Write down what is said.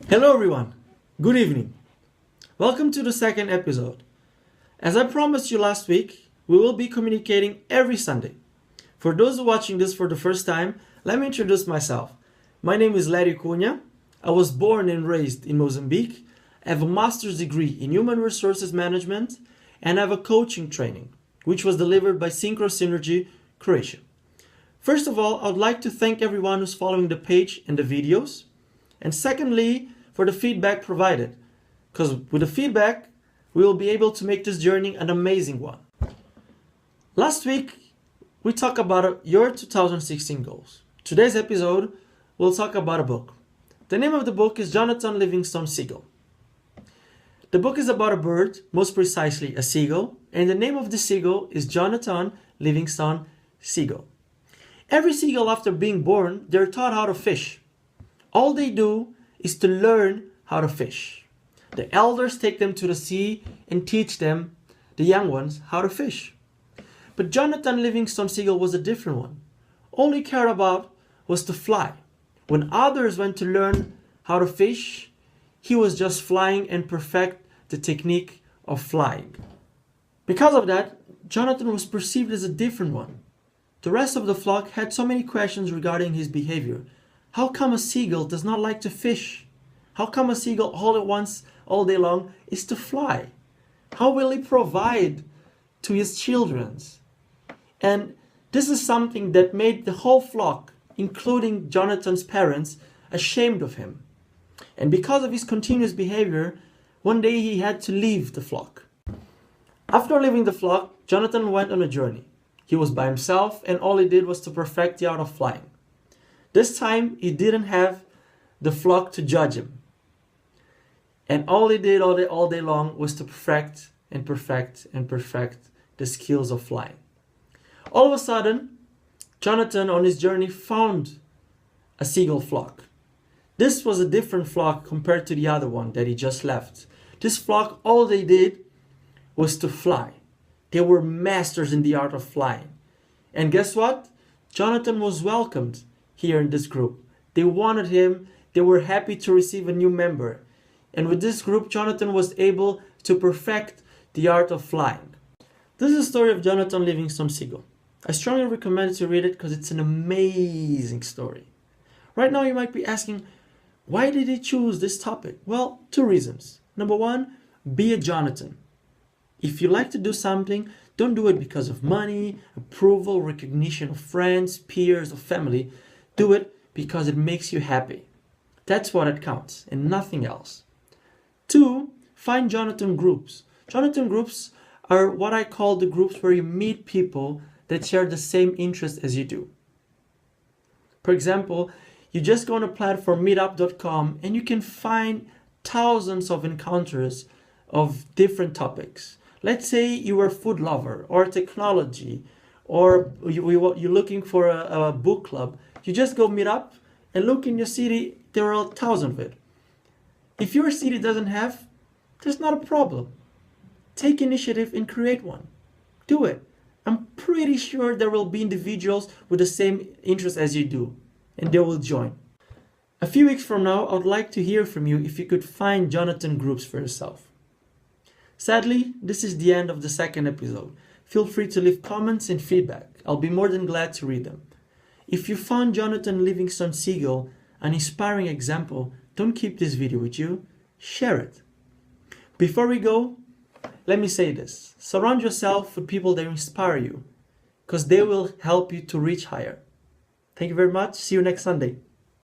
Hello everyone, good evening. Welcome to the second episode. As I promised you last week, we will be communicating every Sunday. For those watching this for the first time, let me introduce myself. My name is Larry Cunha. I was born and raised in Mozambique. I have a master's degree in human resources management and I have a coaching training, which was delivered by Synchro Synergy, Croatia. First of all, I would like to thank everyone who's following the page and the videos. And secondly, for the feedback provided. Because with the feedback, we will be able to make this journey an amazing one. Last week, we talked about your 2016 goals. Today's episode, we'll talk about a book. The name of the book is Johnathan Livingstone Seagull. The book is about a bird, most precisely a seagull, and the name of the seagull is Johnathan Livingstone Seagull. Every seagull after being born, they're taught how to fish. All they do is to learn how to fish. The elders take them to the sea and teach them, the young ones, how to fish. But Johnathan Livingstone Seagull was a different one. All he cared about was to fly. When others went to learn how to fish, he was just flying and perfect the technique of flying. Because of that, Johnathan was perceived as a different one. The rest of the flock had so many questions regarding his behavior. How come a seagull does not like to fish? How come a seagull all at once, all day long, is to fly? How will he provide to his children? And this is something that made the whole flock, including Johnathan's parents, ashamed of him. And because of his continuous behavior, one day he had to leave the flock. After leaving the flock, Johnathan went on a journey. He was by himself and all he did was to perfect the art of flying. This time he didn't have the flock to judge him. And all he did all day long was to perfect the skills of flying. All of a sudden, Johnathan on his journey found a seagull flock. This was a different flock compared to the other one that he just left. This flock, all they did was to fly. They were masters in the art of flying. And guess what? Johnathan was welcomed here in this group. They wanted him. They were happy to receive a new member. And with this group, Johnathan was able to perfect the art of flying. This is the story of Johnathan Livingstone Seagull. I strongly recommend you to read it because it's an amazing story. Right now you might be asking, why did he choose this topic? Well, two reasons. Number one, be a Johnathan. If you like to do something, don't do it because of money, approval, recognition of friends, peers, or family. Do it because it makes you happy. That's what it counts and nothing else. Two, find Johnathan groups. Johnathan groups are what I call the groups where you meet people that share the same interests as you do. For example, you just go on a platform meetup.com and you can find thousands of encounters of different topics. Let's say you are a food lover or technology or you're looking for a book club. You just go meet up and look in your city, there are 1,000 of it. If your city doesn't have, there's not a problem. Take initiative and create one. Do it. I'm pretty sure there will be individuals with the same interests as you do, and they will join. A few weeks from now, I would like to hear from you if you could find Johnathan groups for yourself. Sadly, this is the end of the second episode. Feel free to leave comments and feedback. I'll be more than glad to read them. If you found Johnathan Livingstone Seagull an inspiring example, don't keep this video with you, share it. Before we go, let me say this. Surround yourself with people that inspire you, because they will help you to reach higher. Thank you very much. See you next Sunday.